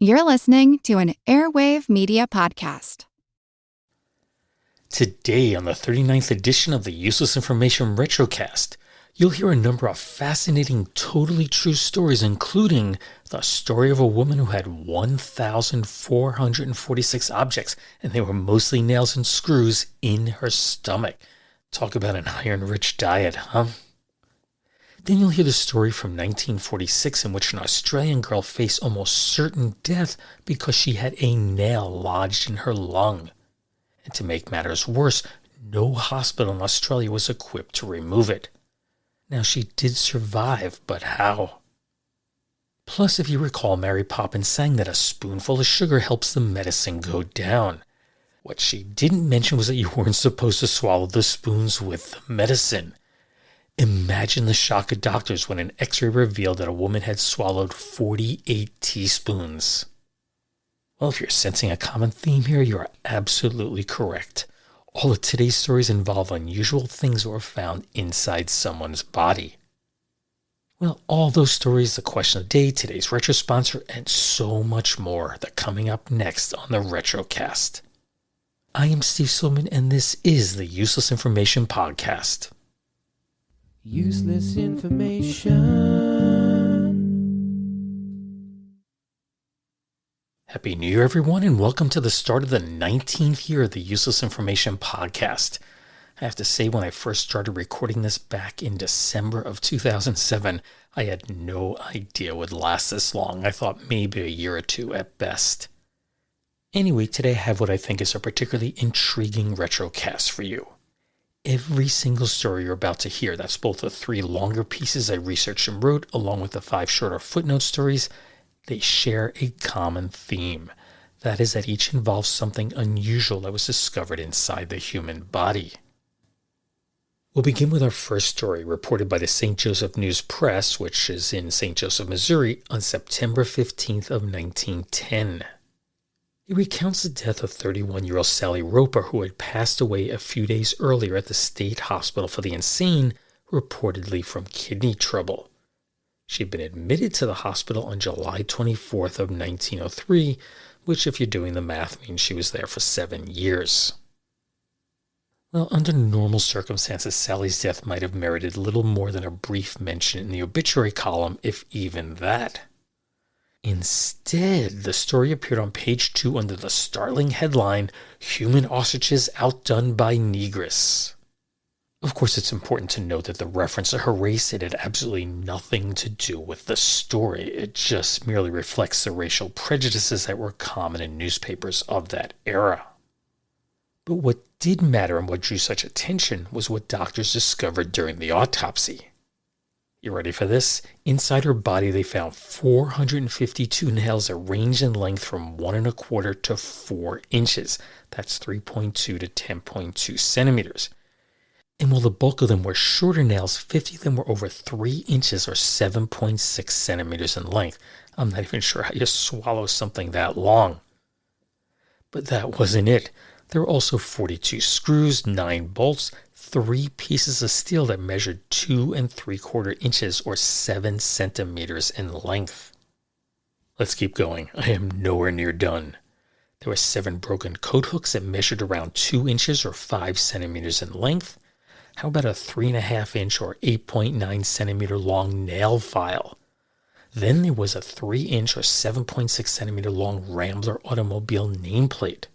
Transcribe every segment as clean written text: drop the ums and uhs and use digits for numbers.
You're listening to an Airwave Media Podcast. Today, on the 39th edition of the Useless Information Retrocast, you'll hear a number of fascinating, totally true stories, including the story of a woman who had 1,446 objects, and they were mostly nails and screws, in her stomach. Talk about an iron-rich diet, huh? Then you'll hear the story from 1946 in which an Australian girl faced almost certain death because she had a nail lodged in her lung. And to make matters worse, no hospital in Australia was equipped to remove it. Now, she did survive, but how? Plus, if you recall, Mary Poppins sang that a spoonful of sugar helps the medicine go down. What she didn't mention was that you weren't supposed to swallow the spoons with the medicine. Imagine the shock of doctors when an x-ray revealed that a woman had swallowed 48 teaspoons. Well, if you're sensing a common theme here, you are absolutely correct. All of today's stories involve unusual things that were found inside someone's body. Well, all those stories, the question of the day, today's retro sponsor, and so much more that coming up next on the Retrocast. I am Steve Silverman, and this is the Useless Information Podcast. Useless information. Happy New Year, everyone, and welcome to the start of the 19th year of the Useless Information Podcast. I have to say, when I first started recording this back in December of 2007, I had no idea it would last this long. I thought maybe a year or two at best. Anyway, today I have what I think is a particularly intriguing retrocast for you. Every single story you're about to hear, that's both the 3 longer pieces I researched and wrote, along with the 5 shorter footnote stories, they share a common theme. That is that each involves something unusual that was discovered inside the human body. We'll begin with our first story, reported by the St. Joseph News Press, which is in St. Joseph, Missouri, on September 15th of 1910. It recounts the death of 31-year-old Sally Roper, who had passed away a few days earlier at the State Hospital for the Insane, reportedly from kidney trouble. She had been admitted to the hospital on July 24th of 1903, which, if you're doing the math, means she was there for 7 years. Well, under normal circumstances, Sally's death might have merited little more than a brief mention in the obituary column, if even that. Instead, the story appeared on page 2 under the startling headline, "Human Ostriches Outdone by Negress." Of course, it's important to note that the reference to her race had absolutely nothing to do with the story. It just merely reflects the racial prejudices that were common in newspapers of that era. But what did matter and what drew such attention was what doctors discovered during the autopsy. You ready for this? Inside her body, they found 452 nails arranged in length from 1 1/4 to 4 inches. That's 3.2 to 10.2 centimeters. And while the bulk of them were shorter nails, 50 of them were over 3 inches or 7.6 centimeters in length. I'm not even sure how you swallow something that long. But that wasn't it. There were also 42 screws, 9 bolts, 3 pieces of steel that measured 2 3/4 inches or 7 centimeters in length. Let's keep going. I am nowhere near done. There were 7 broken coat hooks that measured around 2 inches or 5 centimeters in length. How about a 3.5 inch or 8.9 centimeter long nail file? Then there was a 3 inch or 7.6 centimeter long Rambler automobile nameplate.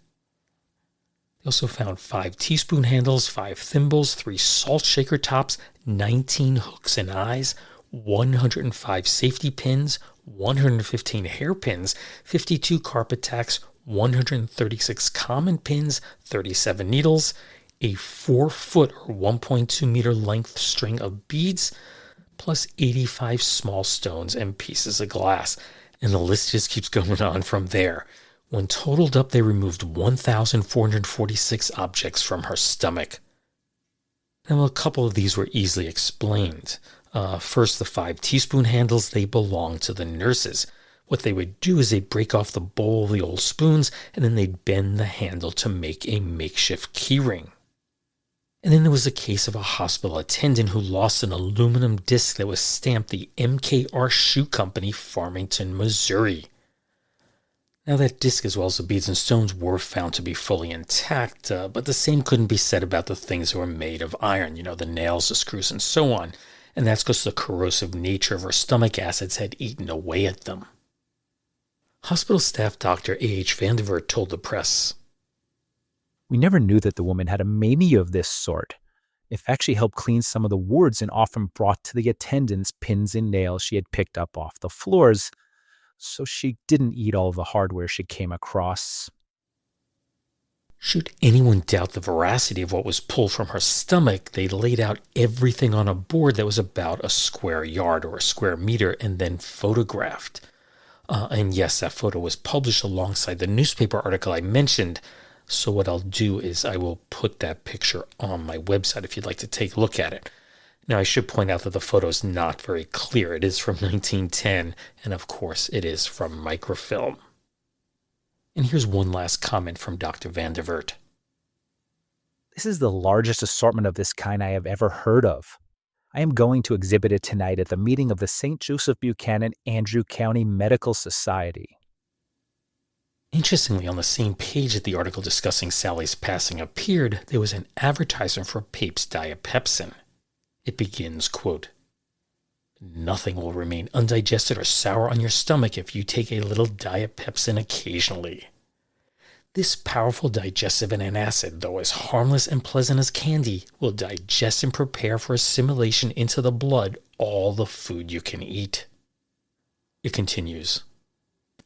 They also found 5 teaspoon handles, 5 thimbles, 3 salt shaker tops, 19 hooks and eyes, 105 safety pins, 115 hairpins, 52 carpet tacks, 136 common pins, 37 needles, a 4-foot or 1.2 meter length string of beads, plus 85 small stones and pieces of glass. And the list just keeps going on from there. When totaled up, they removed 1,446 objects from her stomach. Now, a couple of these were easily explained. First, the 5 teaspoon handles, they belonged to the nurses. What they would do is they'd break off the bowl of the old spoons, and then they'd bend the handle to make a makeshift keyring. And then there was a case of a hospital attendant who lost an aluminum disc that was stamped the MKR Shoe Company, Farmington, Missouri. Now that disc as well as the beads and stones were found to be fully intact, but the same couldn't be said about the things that were made of iron, the nails, the screws, and so on, and that's because the corrosive nature of her stomach acids had eaten away at them. Hospital staff Dr. A.H. Vandervert told the press, "We never knew that the woman had a mania of this sort. It actually helped clean some of the wards and often brought to the attendants pins and nails she had picked up off the floors, so she didn't eat all the hardware she came across." Should anyone doubt the veracity of what was pulled from her stomach, they laid out everything on a board that was about a square yard or a square meter and then photographed. And yes, that photo was published alongside the newspaper article I mentioned. So what I'll do is I will put that picture on my website if you'd like to take a look at it. Now, I should point out that the photo is not very clear. It is from 1910, and of course, it is from microfilm. And here's one last comment from Dr. Vandervert. "This is the largest assortment of this kind I have ever heard of. I am going to exhibit it tonight at the meeting of the St. Joseph Buchanan Andrew County Medical Society." Interestingly, on the same page that the article discussing Sally's passing appeared, there was an advertisement for Pape's Diapepsin. It begins, quote, "Nothing will remain undigested or sour on your stomach if you take a little Diapepsin occasionally. This powerful digestive and antacid, though as harmless and pleasant as candy, will digest and prepare for assimilation into the blood all the food you can eat." It continues,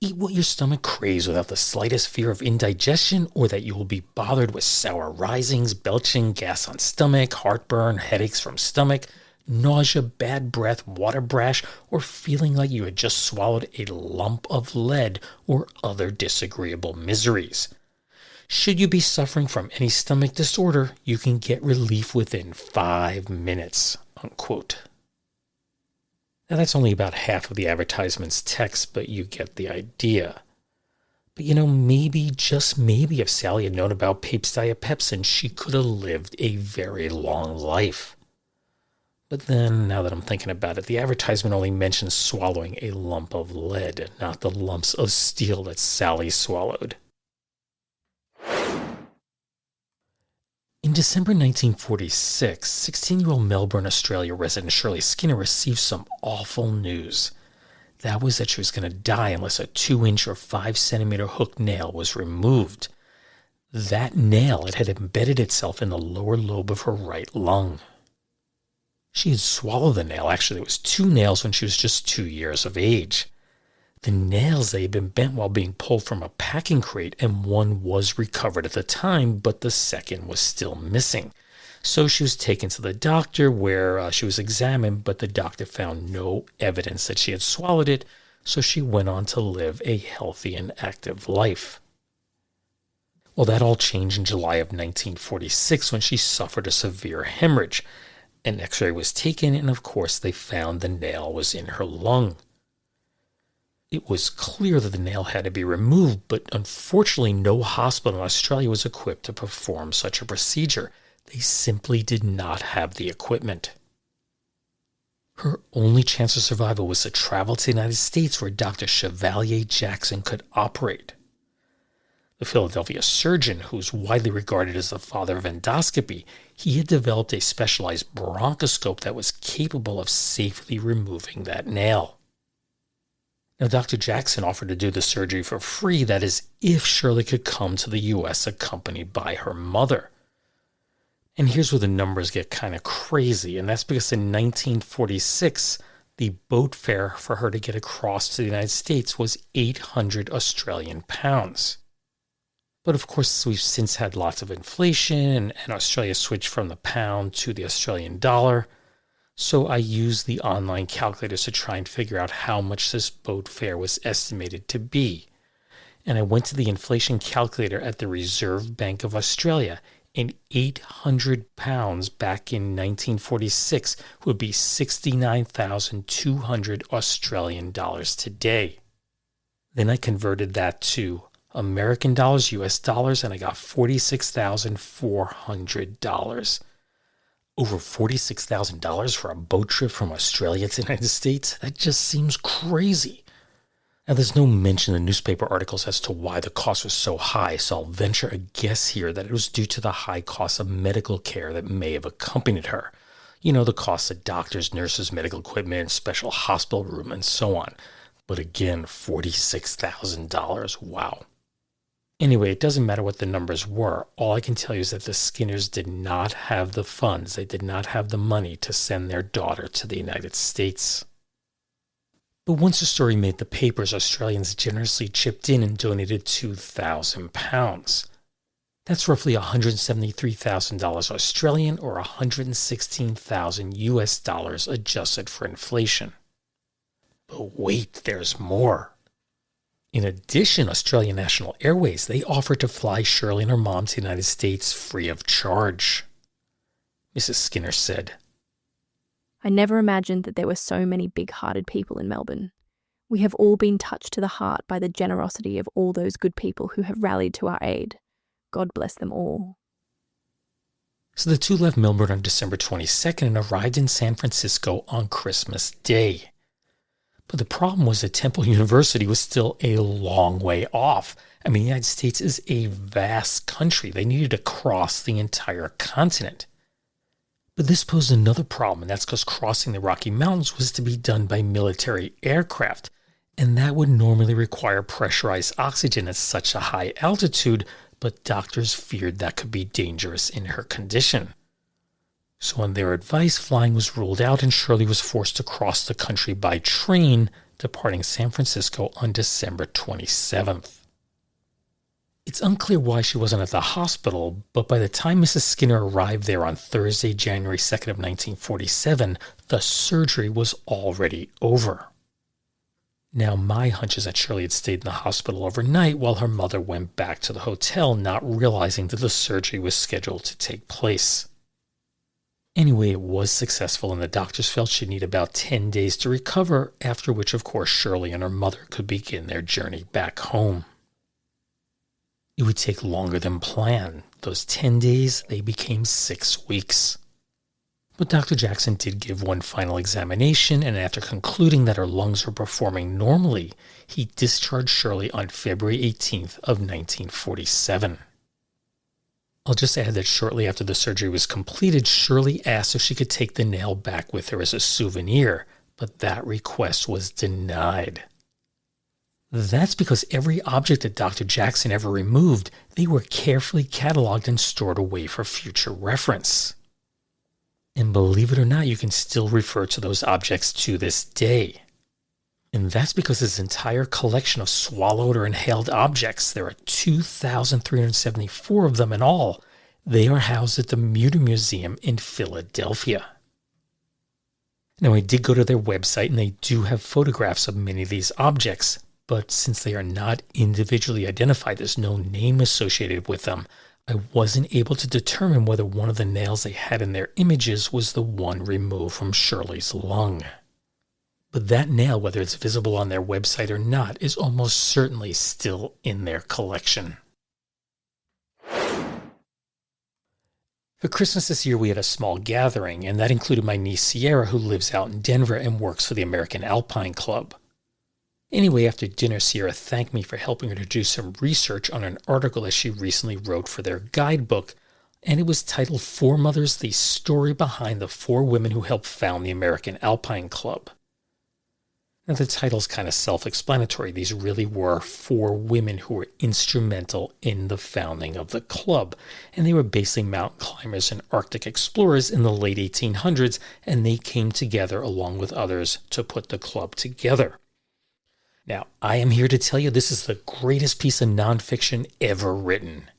"Eat what your stomach craves without the slightest fear of indigestion or that you will be bothered with sour risings, belching, gas on stomach, heartburn, headaches from stomach, nausea, bad breath, water brash, or feeling like you had just swallowed a lump of lead or other disagreeable miseries. Should you be suffering from any stomach disorder, you can get relief within 5 minutes, unquote. Now that's only about half of the advertisement's text, but you get the idea. But maybe, just maybe, if Sally had known about Pape's Diapepsin, she could have lived a very long life. But then, now that I'm thinking about it, the advertisement only mentions swallowing a lump of lead, not the lumps of steel that Sally swallowed. In December 1946, 16-year-old Melbourne, Australia resident Shirley Skinner received some awful news. That was that she was going to die unless a 2-inch or 5-centimeter hook nail was removed. That nail, it had embedded itself in the lower lobe of her right lung. She had swallowed the nail. Actually, it was 2 nails when she was just 2 years of age. The nails, they had been bent while being pulled from a packing crate, and one was recovered at the time, but the second was still missing. So she was taken to the doctor where she was examined, but the doctor found no evidence that she had swallowed it, so she went on to live a healthy and active life. Well, that all changed in July of 1946 when she suffered a severe hemorrhage. An x-ray was taken, and of course they found the nail was in her lung. It was clear that the nail had to be removed, but unfortunately no hospital in Australia was equipped to perform such a procedure. They simply did not have the equipment. Her only chance of survival was to travel to the United States where Dr. Chevalier Jackson could operate. The Philadelphia surgeon, who's widely regarded as the father of endoscopy, he had developed a specialized bronchoscope that was capable of safely removing that nail. Now, Dr. Jackson offered to do the surgery for free, that is, if Shirley could come to the U.S. accompanied by her mother. And here's where the numbers get kind of crazy, and that's because in 1946, the boat fare for her to get across to the United States was 800 Australian pounds. But of course, we've since had lots of inflation, and Australia switched from the pound to the Australian dollar. So I used the online calculators to try and figure out how much this boat fare was estimated to be. And I went to the inflation calculator at the Reserve Bank of Australia, and 800 pounds back in 1946 would be 69,200 Australian dollars today. Then I converted that to American dollars, US dollars, and I got $46,400. Over $46,000 for a boat trip from Australia to the United States? That just seems crazy. Now, there's no mention in the newspaper articles as to why the cost was so high, so I'll venture a guess here that it was due to the high cost of medical care that may have accompanied her. You know, the cost of doctors, nurses, medical equipment, special hospital room, and so on. But again, $46,000, wow. Anyway, it doesn't matter what the numbers were. All I can tell you is that the Skinners did not have the funds. They did not have the money to send their daughter to the United States. But once the story made the papers, Australians generously chipped in and donated £2,000. That's roughly $173,000 Australian or 116,000 US dollars adjusted for inflation. But wait, there's more. In addition, Australian National Airways, they offered to fly Shirley and her mom to the United States free of charge. Mrs. Skinner said, I never imagined that there were so many big-hearted people in Melbourne. We have all been touched to the heart by the generosity of all those good people who have rallied to our aid. God bless them all. So the two left Melbourne on December 22nd and arrived in San Francisco on Christmas Day. But the problem was that Temple University was still a long way off. I mean, the United States is a vast country. They needed to cross the entire continent. But this posed another problem, and that's because crossing the Rocky Mountains was to be done by military aircraft, and that would normally require pressurized oxygen at such a high altitude, but doctors feared that could be dangerous in her condition. So on their advice, flying was ruled out and Shirley was forced to cross the country by train, departing San Francisco on December 27th. It's unclear why she wasn't at the hospital, but by the time Mrs. Skinner arrived there on Thursday, January 2nd of 1947, the surgery was already over. Now, my hunch is that Shirley had stayed in the hospital overnight while her mother went back to the hotel, not realizing that the surgery was scheduled to take place. Anyway, it was successful, and the doctors felt she'd need about 10 days to recover, after which, of course, Shirley and her mother could begin their journey back home. It would take longer than planned. Those 10 days, they became 6 weeks. But Dr. Jackson did give one final examination, and after concluding that her lungs were performing normally, he discharged Shirley on February 18th of 1947. I'll just add that shortly after the surgery was completed, Shirley asked if she could take the nail back with her as a souvenir, but that request was denied. That's because every object that Dr. Jackson ever removed, they were carefully cataloged and stored away for future reference. And believe it or not, you can still refer to those objects to this day. And that's because this entire collection of swallowed or inhaled objects, there are 2,374 of them in all, they are housed at the Mutter Museum in Philadelphia. Now, I did go to their website, and they do have photographs of many of these objects, but since they are not individually identified, there's no name associated with them, I wasn't able to determine whether one of the nails they had in their images was the one removed from Shirley's lung. But that nail, whether it's visible on their website or not, is almost certainly still in their collection. For Christmas this year, we had a small gathering, and that included my niece Sierra, who lives out in Denver and works for the American Alpine Club. Anyway, after dinner, Sierra thanked me for helping her to do some research on an article that she recently wrote for their guidebook, and it was titled "Four Mothers, the Story Behind the Four Women Who Helped Found the American Alpine Club." Now, the title's kind of self-explanatory. These really were four women who were instrumental in the founding of the club, and they were basically mountain climbers and Arctic explorers in the late 1800s, and they came together along with others to put the club together. Now, I am here to tell you this is the greatest piece of nonfiction ever written.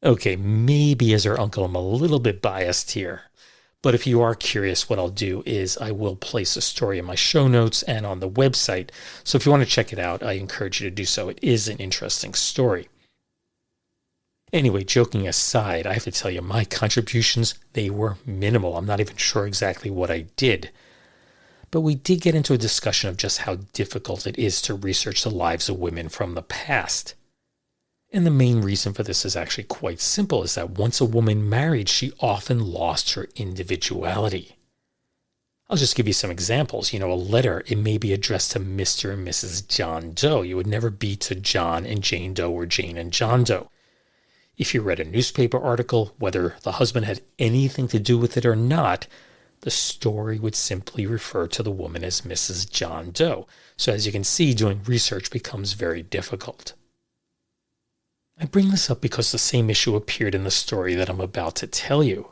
Okay, maybe as her uncle, I'm a little bit biased here. But if you are curious, what I'll do is I will place a story in my show notes and on the website. So if you want to check it out, I encourage you to do so. It is an interesting story. Anyway, joking aside, I have to tell you, my contributions, they were minimal. I'm not even sure exactly what I did. But we did get into a discussion of just how difficult it is to research the lives of women from the past. And the main reason for this is actually quite simple, is that once a woman married, she often lost her individuality. I'll just give you some examples. A letter, it may be addressed to Mr. and Mrs. John Doe. It would never be to John and Jane Doe or Jane and John Doe. If you read a newspaper article, whether the husband had anything to do with it or not, the story would simply refer to the woman as Mrs. John Doe. So as you can see, doing research becomes very difficult. I bring this up because the same issue appeared in the story that I'm about to tell you.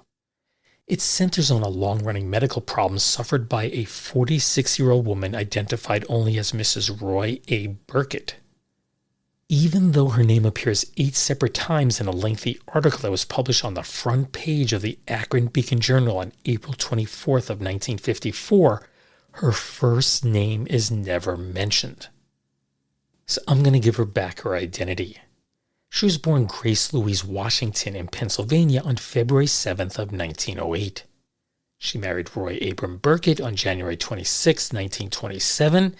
It centers on a long-running medical problem suffered by a 46-year-old woman identified only as Mrs. Roy A. Burkett. Even though her name appears 8 separate times in a lengthy article that was published on the front page of the Akron Beacon Journal on April 24th of 1954, her first name is never mentioned. So I'm going to give her back her identity. She was born Grace Louise Washington in Pennsylvania on February 7th of 1908. She married Roy Abram Burkett on January 26, 1927.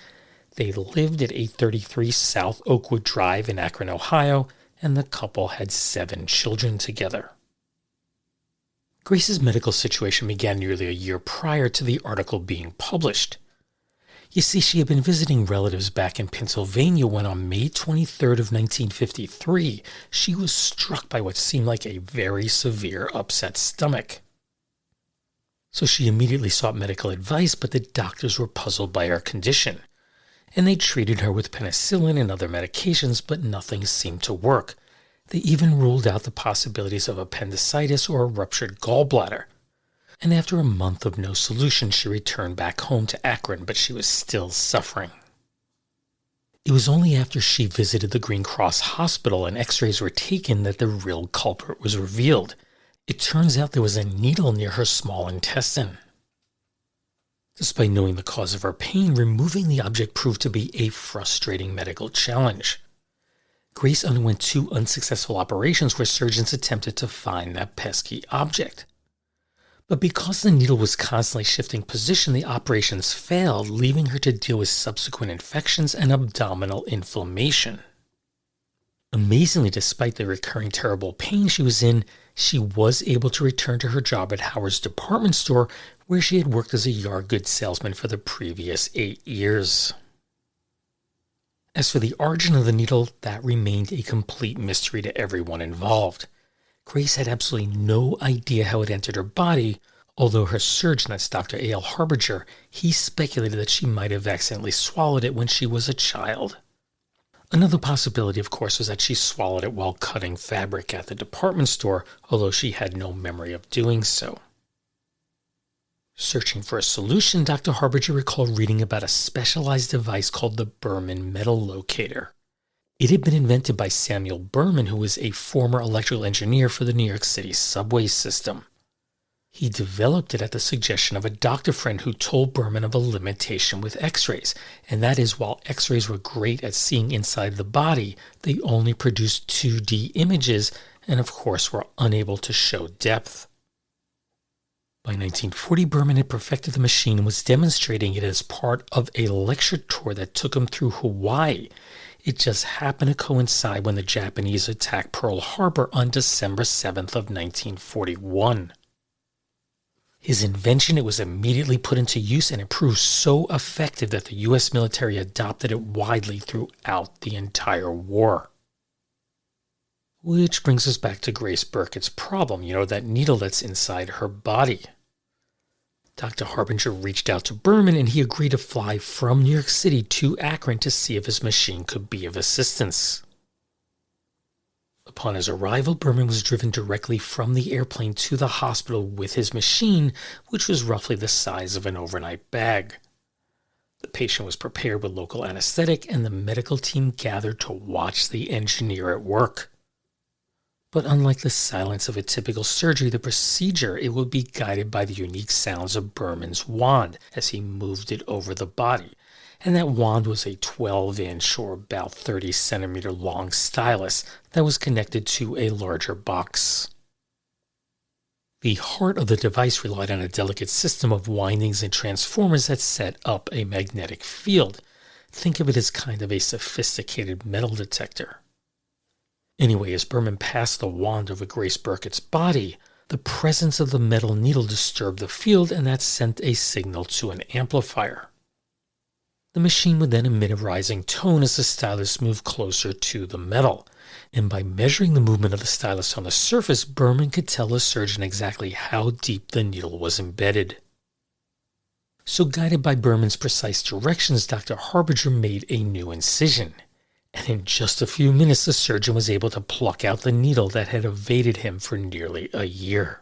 They lived at 833 South Oakwood Drive in Akron, Ohio, and the couple had 7 children together. Grace's medical situation began nearly a year prior to the article being published. You see, she had been visiting relatives back in Pennsylvania when on May 23rd of 1953, she was struck by what seemed like a very severe upset stomach. So she immediately sought medical advice, but the doctors were puzzled by her condition, and they treated her with penicillin and other medications, but nothing seemed to work. They even ruled out the possibilities of appendicitis or a ruptured gallbladder. And after a month of no solution, she returned back home to Akron, but she was still suffering. It was only after she visited the Green Cross Hospital and x-rays were taken that the real culprit was revealed. It turns out there was a needle near her small intestine. Despite knowing the cause of her pain, removing the object proved to be a frustrating medical challenge. Grace underwent 2 unsuccessful operations where surgeons attempted to find that pesky object. But because the needle was constantly shifting position, the operations failed, leaving her to deal with subsequent infections and abdominal inflammation. Amazingly, despite the recurring terrible pain she was in, she was able to return to her job at Howard's department store, where she had worked as a yard goods salesman for the previous 8 years. As for the origin of the needle, that remained a complete mystery to everyone involved. Grace had absolutely no idea how it entered her body, although her surgeon, that's Dr. A.L. Harbinger, he speculated that she might have accidentally swallowed it when she was a child. Another possibility, of course, was that she swallowed it while cutting fabric at the department store, although she had no memory of doing so. Searching for a solution, Dr. Harbinger recalled reading about a specialized device called the Berman Metal Locator. It had been invented by Samuel Berman, who was a former electrical engineer for the New York City subway system. He developed it at the suggestion of a doctor friend who told Berman of a limitation with x-rays, and that is while x-rays were great at seeing inside the body, they only produced 2D images and of course were unable to show depth. By 1940, Berman had perfected the machine and was demonstrating it as part of a lecture tour that took him through Hawaii. It just happened to coincide when the Japanese attacked Pearl Harbor on December 7th of 1941. His invention, it was immediately put into use and it proved so effective that the U.S. military adopted it widely throughout the entire war. Which brings us back to Grace Burkett's problem, that needle that's inside her body. Dr. Harbinger reached out to Berman and he agreed to fly from New York City to Akron to see if his machine could be of assistance. Upon his arrival, Berman was driven directly from the airplane to the hospital with his machine, which was roughly the size of an overnight bag. The patient was prepared with local anesthetic and the medical team gathered to watch the engineer at work. But unlike the silence of a typical surgery, the procedure, it would be guided by the unique sounds of Berman's wand as he moved it over the body. And that wand was a 12-inch or about 30-centimeter long stylus that was connected to a larger box. The heart of the device relied on a delicate system of windings and transformers that set up a magnetic field. Think of it as kind of a sophisticated metal detector. Anyway, as Berman passed the wand over Grace Burkett's body, The presence of the metal needle disturbed the field, and that sent a signal to an amplifier. The machine would then emit a rising tone as the stylus moved closer to the metal, and by measuring the movement of the stylus on the surface, Berman could tell the surgeon exactly how deep the needle was embedded. So guided by Berman's precise directions, Dr. Harbinger made a new incision, and in just a few minutes the surgeon was able to pluck out the needle that had evaded him for nearly a year.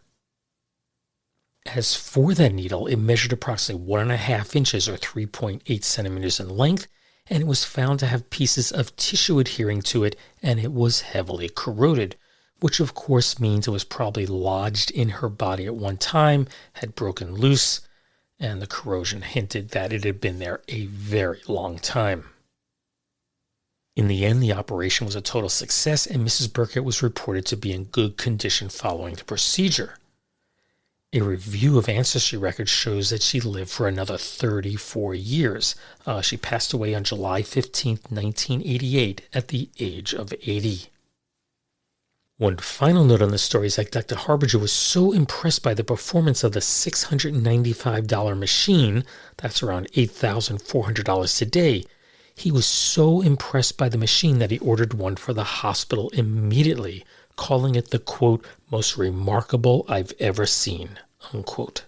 As for that needle, it measured approximately 1.5 inches or 3.8 centimeters in length, and it was found to have pieces of tissue adhering to it, and it was heavily corroded, which of course means it was probably lodged in her body at one time, had broken loose, and the corrosion hinted that it had been there a very long time. In the end, the operation was a total success, and Mrs. Burkett was reported to be in good condition following the procedure. A review of ancestry records shows that she lived for another 34 years. She passed away on July 15, 1988, at the age of 80. One final note on the story is that Dr. Harbinger was so impressed by the performance of the $695 machine, that's around $8,400 today, he was so impressed by the machine that he ordered one for the hospital immediately, calling it the, quote, most remarkable I've ever seen, unquote.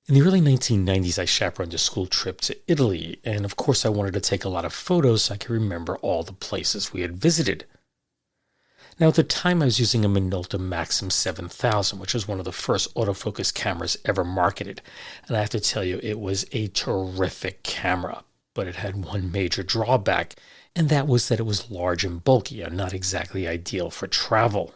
In the early 1990s, I chaperoned a school trip to Italy, and of course I wanted to take a lot of photos so I could remember all the places we had visited. Now at the time I was using a Minolta Maxim 7000, which was one of the first autofocus cameras ever marketed, and I have to tell you it was a terrific camera, but it had one major drawback, and that was that it was large and bulky and not exactly ideal for travel.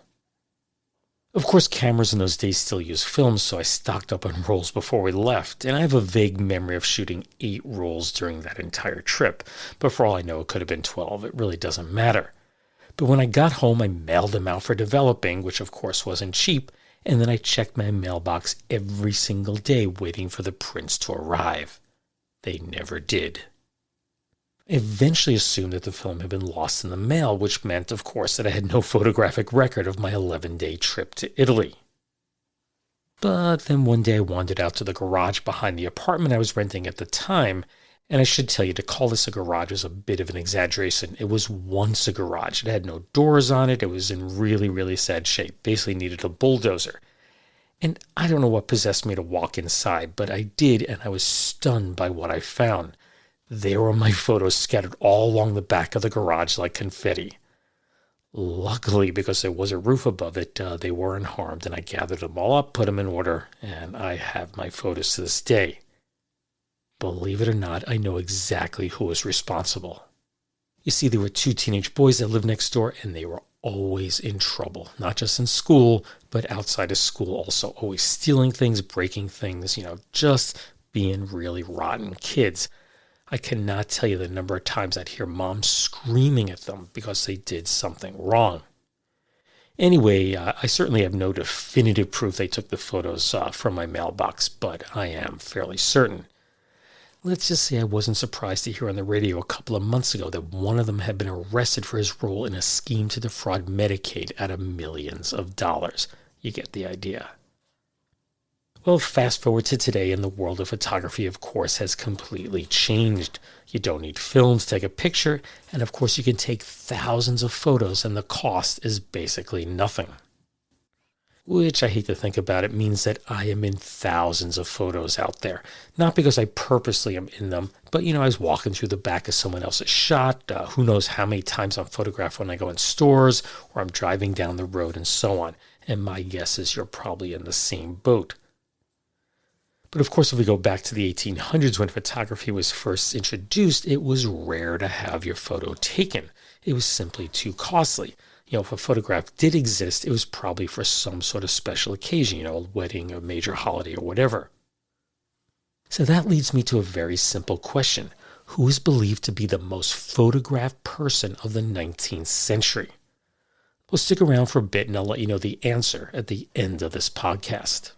Of course, cameras in those days still use film, so I stocked up on rolls before we left, and I have a vague memory of shooting 8 rolls during that entire trip, but for all I know it could have been 12, it really doesn't matter. But when I got home, I mailed them out for developing, which of course wasn't cheap, and then I checked my mailbox every single day waiting for the prints to arrive. They never did. I eventually assumed that the film had been lost in the mail, which meant, of course, that I had no photographic record of my 11-day trip to Italy. But then one day I wandered out to the garage behind the apartment I was renting at the time, and I should tell you, to call this a garage was a bit of an exaggeration. It was once a garage. It had no doors on it. It was in really, really sad shape. Basically needed a bulldozer. And I don't know what possessed me to walk inside, but I did, and I was stunned by what I found. There were my photos scattered all along the back of the garage like confetti. Luckily, because there was a roof above it, they weren't harmed, and I gathered them all up, put them in order, and I have my photos to this day. Believe it or not, I know exactly who was responsible. You see, there were 2 teenage boys that lived next door, and they were always in trouble, not just in school, but outside of school also, always stealing things, breaking things, just being really rotten kids. I cannot tell you the number of times I'd hear mom screaming at them because they did something wrong. Anyway, I certainly have no definitive proof they took the photos from my mailbox, but I am fairly certain. Let's just say I wasn't surprised to hear on the radio a couple of months ago that one of them had been arrested for his role in a scheme to defraud Medicaid out of millions of dollars. You get the idea. Well, fast forward to today, and the world of photography, of course, has completely changed. You don't need film to take a picture, and of course you can take thousands of photos, and the cost is basically nothing. Which, I hate to think about it, means that I am in thousands of photos out there. Not because I purposely am in them, but I was walking through the back of someone else's shot. Who knows how many times I'm photographed when I go in stores, or I'm driving down the road, and so on. And my guess is you're probably in the same boat. But of course, if we go back to the 1800s when photography was first introduced, it was rare to have your photo taken. It was simply too costly. If a photograph did exist, it was probably for some sort of special occasion, a wedding, a major holiday, or whatever. So that leads me to a very simple question. Who is believed to be the most photographed person of the 19th century? Well, stick around for a bit and I'll let you know the answer at the end of this podcast.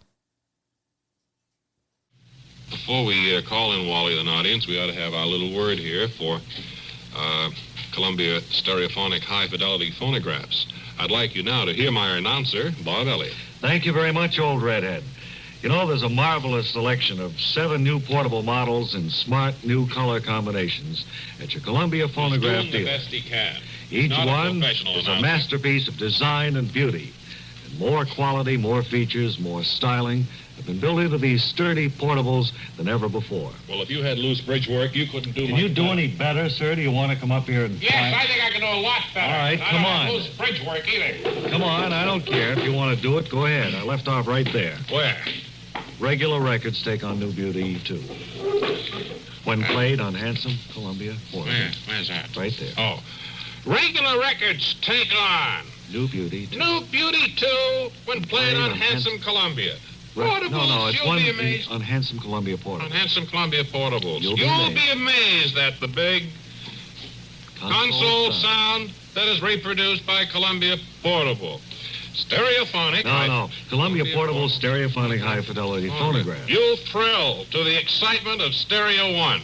Before we call in Wally an audience, we ought to have our little word here for Columbia Stereophonic High Fidelity Phonographs. I'd like you now to hear my announcer, Bob Elliott. Thank you very much, old redhead. You know, there's a marvelous selection of 7 new portable models in smart new color combinations at your Columbia phonograph He's doing the dealer. best he can. Each Not a one professional is a announcer. masterpiece of design and beauty. And more quality, more features, more styling have been built into these sturdy portables than ever before. Well, if you had loose bridge work, you couldn't do Can much you do better. any better, sir? Do you want to come up here and Yes, try? I think I can do a lot better. All right, I come don't have on. loose bridge work either. Come on, I don't care. If you want to do it, go ahead. I left off right there. Where? Regular records take on new beauty, too. When played on handsome Columbia portables. Where's that? Right there. Oh. Regular records take on New beauty, too. new beauty, too, when played on Handsome Columbia. Portables, No, it's you'll one be amazed. on handsome Columbia On portables. Handsome Columbia portables. You'll You'll be be amazed at the big console sound that is reproduced by Columbia Portable. Stereophonic. No. Columbia Portable Stereophonic High Fidelity Phonograph. You'll thrill to the excitement of Stereo One.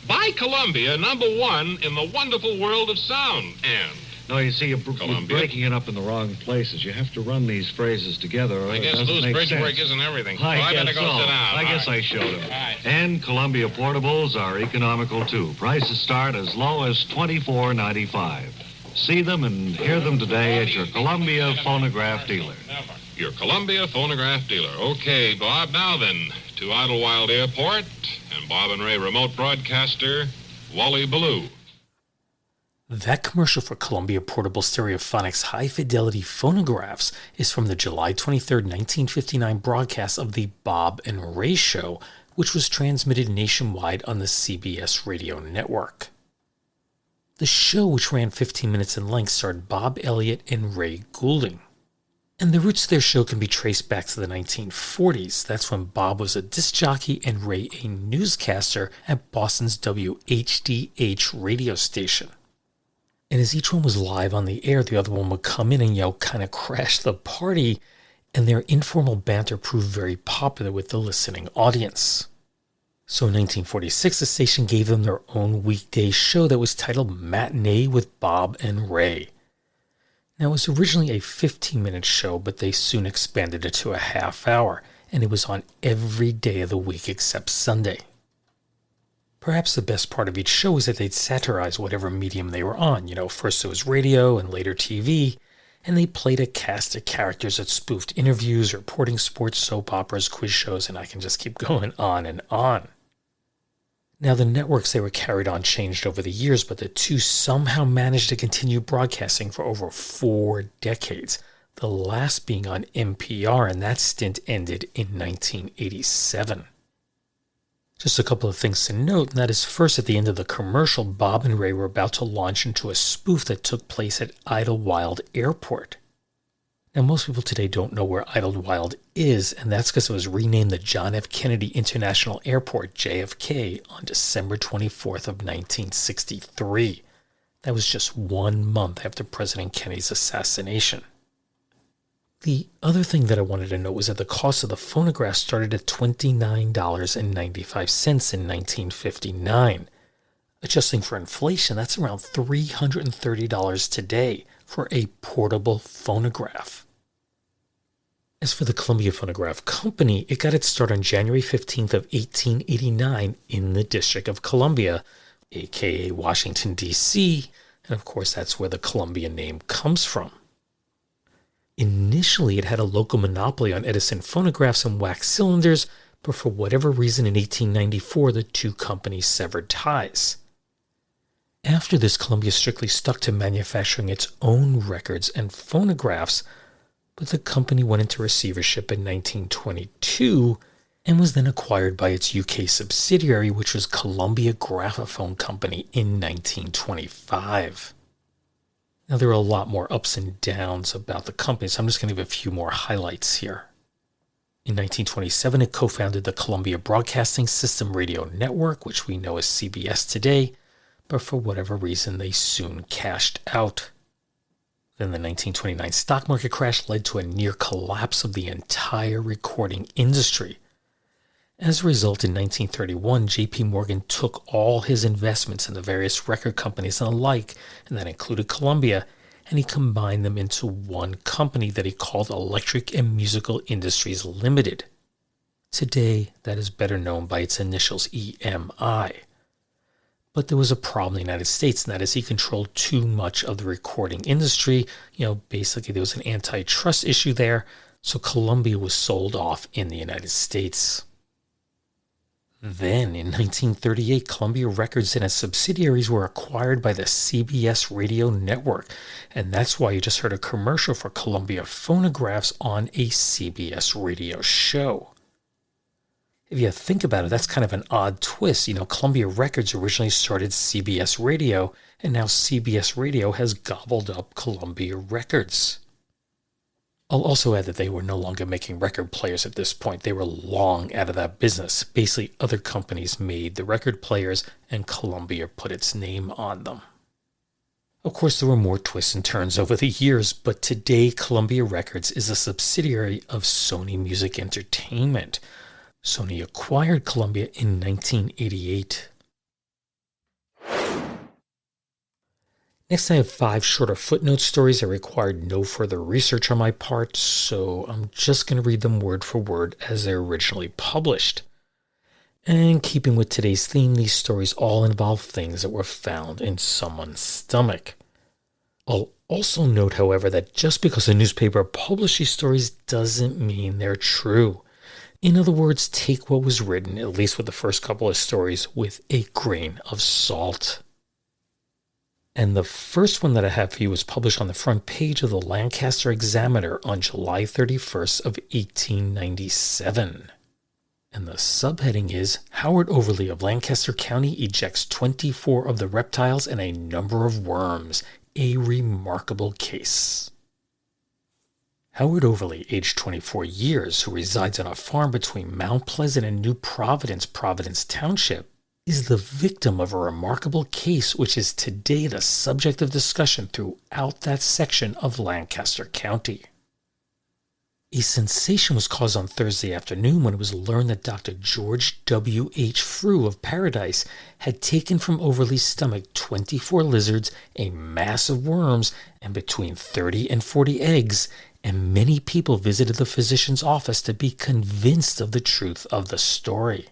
By Columbia, #1 in the wonderful world of sound. And No, you see, you're Columbia. breaking it up in the wrong places. You have to run these phrases together, or I it guess doesn't loose make bridge sense. work isn't everything. So I I better guess go so. sit down. I All guess right. I showed him. All right. And Columbia Portables are economical, too. Prices start as low as $24.95. See them and hear them today at your Columbia phonograph dealer. Your Columbia phonograph dealer. Okay, Bob, now then, to Idlewild Airport and Bob and Ray remote broadcaster, Wally Ballou. That commercial for Columbia Portable Stereophonics high-fidelity phonographs is from the July 23, 1959 broadcast of the Bob and Ray Show, which was transmitted nationwide on the CBS radio network. The show, which ran 15 minutes in length, starred Bob Elliott and Ray Goulding. And the roots of their show can be traced back to the 1940s. That's when Bob was a disc jockey and Ray a newscaster at Boston's WHDH radio station. And as each one was live on the air, the other one would come in and, kind of crash the party, and their informal banter proved very popular with the listening audience. So in 1946, the station gave them their own weekday show that was titled Matinee with Bob and Ray. Now, it was originally a 15-minute show, but they soon expanded it to a half hour, and it was on every day of the week except Sunday. Perhaps the best part of each show was that they'd satirize whatever medium they were on. First it was radio and later TV, and they played a cast of characters that spoofed interviews, reporting sports, soap operas, quiz shows, and I can just keep going on and on. Now, the networks they were carried on changed over the years, but the two somehow managed to continue broadcasting for over 4 decades, the last being on NPR, and that stint ended in 1987. Just a couple of things to note, and that is first, at the end of the commercial, Bob and Ray were about to launch into a spoof that took place at Idlewild Airport. Now, most people today don't know where Idlewild is, and that's because it was renamed the John F. Kennedy International Airport, JFK, on December 24th of 1963. That was just 1 month after President Kennedy's assassination. The other thing that I wanted to note was that the cost of the phonograph started at $29.95 in 1959. Adjusting for inflation, that's around $330 today for a portable phonograph. As for the Columbia Phonograph Company, it got its start on January 15th of 1889 in the District of Columbia, aka Washington, D.C., and of course that's where the Columbia name comes from. Initially, it had a local monopoly on Edison phonographs and wax cylinders, but for whatever reason in 1894, the two companies severed ties. After this, Columbia strictly stuck to manufacturing its own records and phonographs, but the company went into receivership in 1922 and was then acquired by its UK subsidiary, which was Columbia Graphophone Company, in 1925. Now, there are a lot more ups and downs about the company, so I'm just going to give a few more highlights here. In 1927, it co-founded the Columbia Broadcasting System Radio Network, which we know as CBS today, but for whatever reason, they soon cashed out. Then the 1929 stock market crash led to a near collapse of the entire recording industry. As a result, in 1931, J.P. Morgan took all his investments in the various record companies and the like, and that included Columbia, and he combined them into one company that he called Electric and Musical Industries Limited. Today, that is better known by its initials EMI. But there was a problem in the United States, and that is he controlled too much of the recording industry. Basically there was an antitrust issue there, so Columbia was sold off in the United States. Then, in 1938, Columbia Records and its subsidiaries were acquired by the CBS radio network, and that's why you just heard a commercial for Columbia phonographs on a CBS radio show. If you think about it, that's kind of an odd twist. Columbia Records originally started CBS Radio, and now CBS Radio has gobbled up Columbia Records. I'll also add that they were no longer making record players at this point. They were long out of that business. Basically, other companies made the record players, and Columbia put its name on them. Of course, there were more twists and turns over the years, but today Columbia Records is a subsidiary of Sony Music Entertainment. Sony acquired Columbia in 1988. Next, I have 5 shorter footnote stories that required no further research on my part, so I'm just going to read them word for word as they're originally published. And keeping with today's theme, these stories all involve things that were found in someone's stomach. I'll also note, however, that just because a newspaper published these stories doesn't mean they're true. In other words, take what was written, at least with the first couple of stories, with a grain of salt. And the first one that I have for you was published on the front page of the Lancaster Examiner on July 31st of 1897. And the subheading is, Howard Overley of Lancaster County ejects 24 of the reptiles and a number of worms. A remarkable case. Howard Overley, aged 24 years, who resides on a farm between Mount Pleasant and New Providence, Providence Township, is the victim of a remarkable case which is today the subject of discussion throughout that section of Lancaster County. A sensation was caused on Thursday afternoon when it was learned that Dr. George W. H. Frew of Paradise had taken from Overley's stomach 24 lizards, a mass of worms, and between 30 and 40 eggs, and many people visited the physician's office to be convinced of the truth of the story.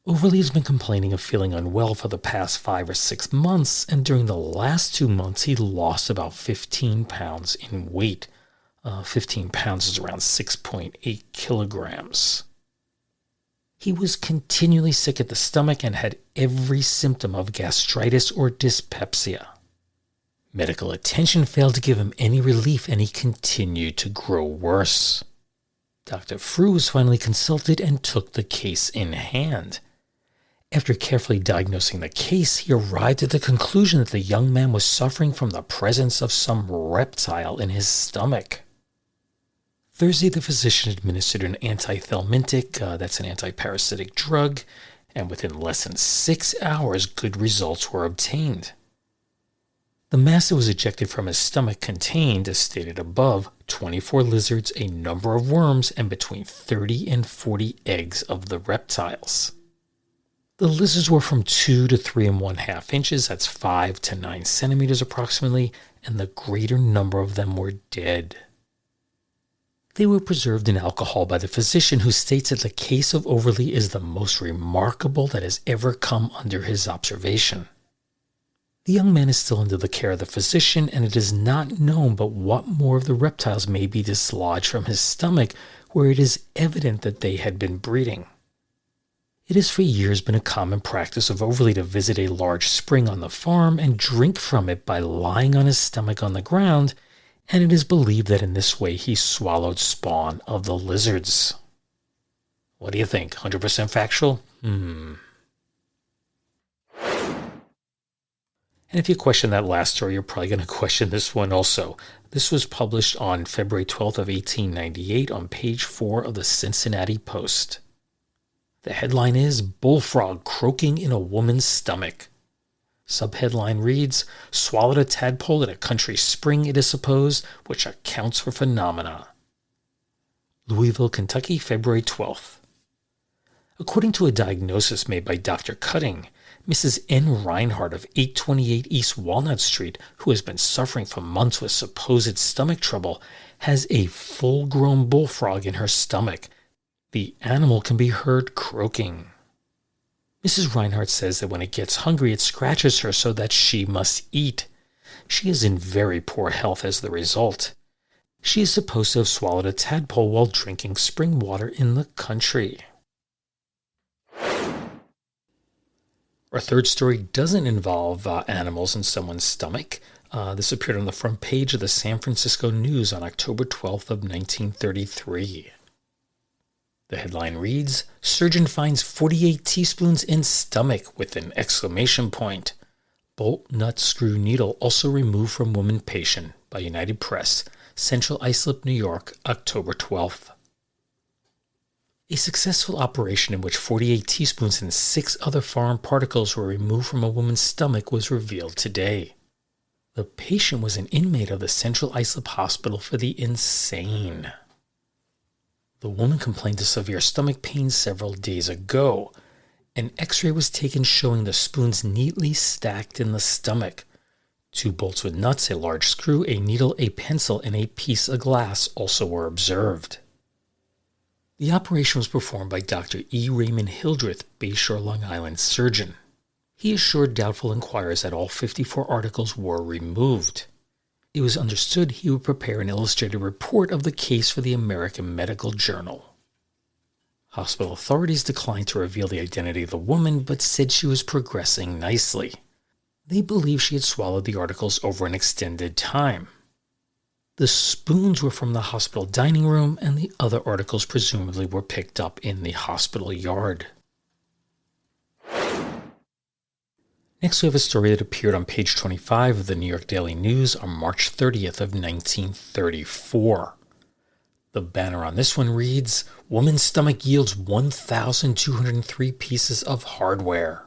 Overley has been complaining of feeling unwell for the past 5 or 6 months, and during the last 2 months he lost about 15 pounds in weight. 15 pounds is around 6.8 kilograms. He was continually sick at the stomach and had every symptom of gastritis or dyspepsia. Medical attention failed to give him any relief, and he continued to grow worse. Dr. Frew was finally consulted and took the case in hand. After carefully diagnosing the case, he arrived at the conclusion that the young man was suffering from the presence of some reptile in his stomach. Thursday, the physician administered an antithelmintic, that's an antiparasitic drug, and within less than 6 hours, good results were obtained. The mass that was ejected from his stomach contained, as stated above, 24 lizards, a number of worms, and between 30 and 40 eggs of the reptiles. The lizards were from 2 to 3½ inches, that's 5 to 9 centimeters approximately, and the greater number of them were dead. They were preserved in alcohol by the physician, who states that the case of Overley is the most remarkable that has ever come under his observation. The young man is still under the care of the physician, and it is not known but what more of the reptiles may be dislodged from his stomach, where it is evident that they had been breeding. It has for years been a common practice of Overley to visit a large spring on the farm and drink from it by lying on his stomach on the ground, and it is believed that in this way he swallowed spawn of the lizards. What do you think? 100% factual? And if you question that last story, you're probably going to question this one also. This was published on February 12th of 1898 on page 4 of the Cincinnati Post. The headline is, Bullfrog Croaking in a Woman's Stomach. Subheadline reads, Swallowed a tadpole at a country spring, it is supposed, which accounts for phenomena. Louisville, Kentucky, February 12th. According to a diagnosis made by Dr. Cutting, Mrs. N. Reinhardt of 828 East Walnut Street, who has been suffering for months with supposed stomach trouble, has a full-grown bullfrog in her stomach. The animal can be heard croaking. Mrs. Reinhardt says that when it gets hungry, it scratches her so that she must eat. She is in very poor health as the result. She is supposed to have swallowed a tadpole while drinking spring water in the country. Our third story doesn't involve animals in someone's stomach. This appeared on the front page of the San Francisco News on October 12th of 1933. The headline reads, "Surgeon finds 48 teaspoons in stomach with an exclamation point. Bolt nut screw needle also removed from woman patient," by United Press, Central Islip, New York, October 12th. A successful operation in which 48 teaspoons and 6 other foreign particles were removed from a woman's stomach was revealed today. The patient was an inmate of the Central Islip Hospital for the Insane. The woman complained of severe stomach pain several days ago. An x-ray was taken showing the spoons neatly stacked in the stomach. 2 bolts with nuts, a large screw, a needle, a pencil, and a piece of glass also were observed. The operation was performed by Dr. E. Raymond Hildreth, Bayshore, Long Island surgeon. He assured doubtful inquirers that all 54 articles were removed. It was understood he would prepare an illustrated report of the case for the American Medical Journal. Hospital authorities declined to reveal the identity of the woman, but said she was progressing nicely. They believe she had swallowed the articles over an extended time. The spoons were from the hospital dining room, and the other articles presumably were picked up in the hospital yard. Next, we have a story that appeared on page 25 of the New York Daily News on March 30th of 1934. The banner on this one reads, "Woman's stomach yields 1,203 pieces of hardware."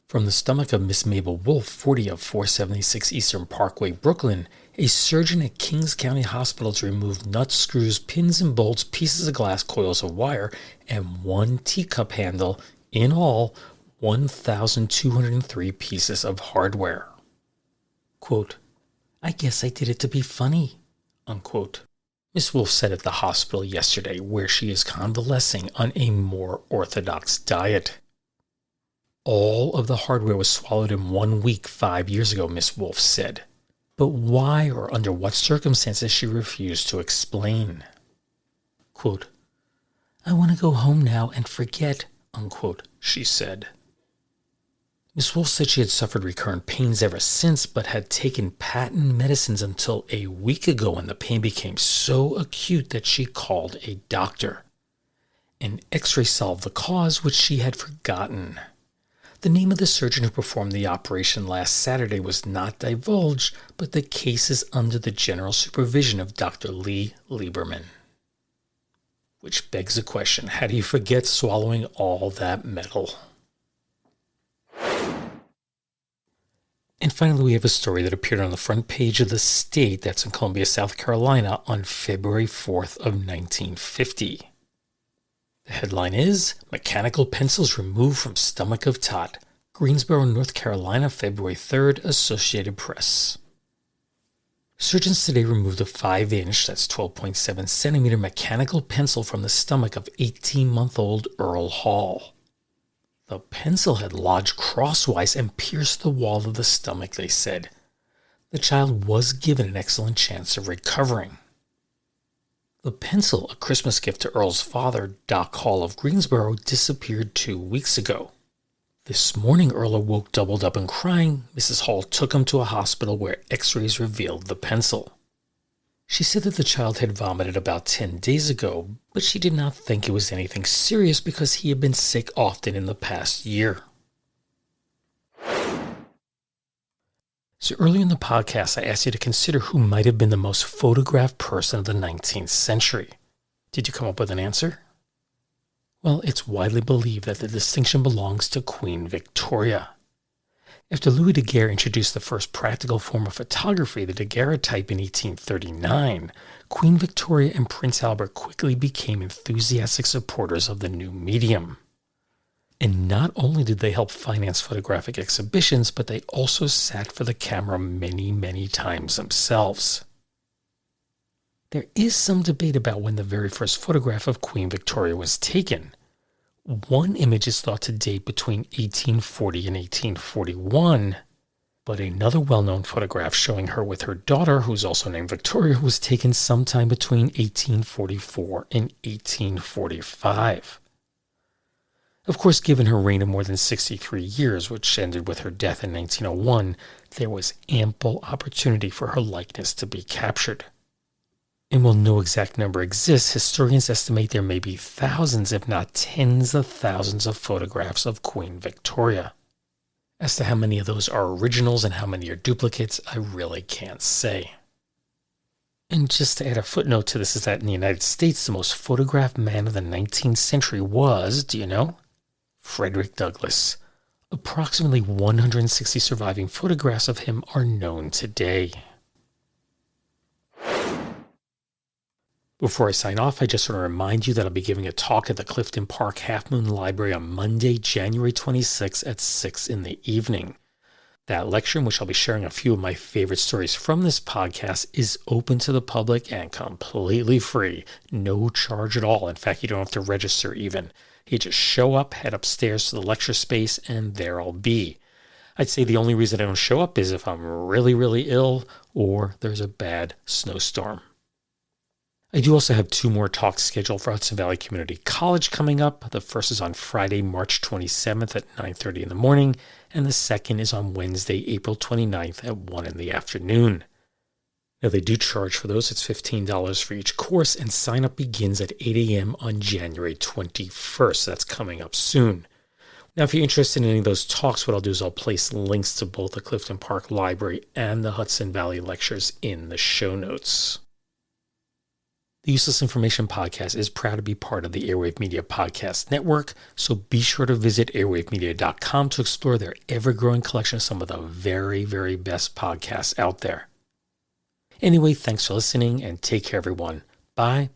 From the stomach of Miss Mabel Wolfe, 40 of 476 Eastern Parkway, Brooklyn, a surgeon at Kings County Hospital removed nuts, screws, pins and bolts, pieces of glass, coils of wire, and 1 teacup handle, in all 1,203 pieces of hardware. Quote, "I guess I did it to be funny," unquote. Miss Wolfe said at the hospital yesterday, where she is convalescing on a more orthodox diet. "All of the hardware was swallowed in 1 week 5 years ago," Miss Wolfe said. But why or under what circumstances she refused to explain. Quote, "I want to go home now and forget," unquote, she said. Miss Wolfe said she had suffered recurrent pains ever since, but had taken patent medicines until a week ago when the pain became so acute that she called a doctor. An x-ray solved the cause, which she had forgotten. The name of the surgeon who performed the operation last Saturday was not divulged, but the case is under the general supervision of Dr. Lee Lieberman. Which begs the question, how do you forget swallowing all that metal? And finally, we have a story that appeared on the front page of The State, that's in Columbia, South Carolina, on February 4th of 1950. The headline is, "Mechanical Pencils Removed from Stomach of Tot." Greensboro, North Carolina, February 3rd, Associated Press. Surgeons today removed a 5-inch, that's 12.7 centimeter mechanical pencil from the stomach of 18-month-old Earl Hall. The pencil had lodged crosswise and pierced the wall of the stomach, they said. The child was given an excellent chance of recovering. The pencil, a Christmas gift to Earl's father, Doc Hall of Greensboro, disappeared 2 weeks ago. This morning, Earl awoke doubled up and crying. Mrs. Hall took him to a hospital where x-rays revealed the pencil. She said that the child had vomited about 10 days ago, but she did not think it was anything serious because he had been sick often in the past year. So earlier in the podcast, I asked you to consider who might have been the most photographed person of the 19th century. Did you come up with an answer? Well, it's widely believed that the distinction belongs to Queen Victoria. After Louis Daguerre introduced the first practical form of photography, the daguerreotype in 1839, Queen Victoria and Prince Albert quickly became enthusiastic supporters of the new medium. And not only did they help finance photographic exhibitions, but they also sat for the camera many, many times themselves. There is some debate about when the very first photograph of Queen Victoria was taken. One image is thought to date between 1840 and 1841, but another well-known photograph showing her with her daughter, who's also named Victoria, was taken sometime between 1844 and 1845. Of course, given her reign of more than 63 years, which ended with her death in 1901, there was ample opportunity for her likeness to be captured. And while no exact number exists, historians estimate there may be thousands, if not tens of thousands of photographs of Queen Victoria. As to how many of those are originals and how many are duplicates, I really can't say. And just to add a footnote to this is that in the United States, the most photographed man of the 19th century was, do you know? Frederick Douglass. Approximately 160 surviving photographs of him are known today. Before I sign off, I just want to remind you that I'll be giving a talk at the Clifton Park Half Moon Library on Monday, January 26 at 6 in the evening. That lecture, in which I'll be sharing a few of my favorite stories from this podcast, is open to the public and completely free. No charge at all. In fact, you don't have to register even. You just show up, head upstairs to the lecture space, and there I'll be. I'd say the only reason I don't show up is if I'm really, really ill or there's a bad snowstorm. I do also have 2 more talks scheduled for Hudson Valley Community College coming up. The first is on Friday, March 27th at 9:30 in the morning, and the second is on Wednesday, April 29th at 1 in the afternoon. Now, they do charge for those. It's $15 for each course, and sign-up begins at 8 a.m. on January 21st. That's coming up soon. Now, if you're interested in any of those talks, what I'll do is I'll place links to both the Clifton Park Library and the Hudson Valley lectures in the show notes. The Useless Information Podcast is proud to be part of the Airwave Media Podcast Network, so be sure to visit airwavemedia.com to explore their ever-growing collection of some of the very, very best podcasts out there. Anyway, thanks for listening, and take care, everyone. Bye.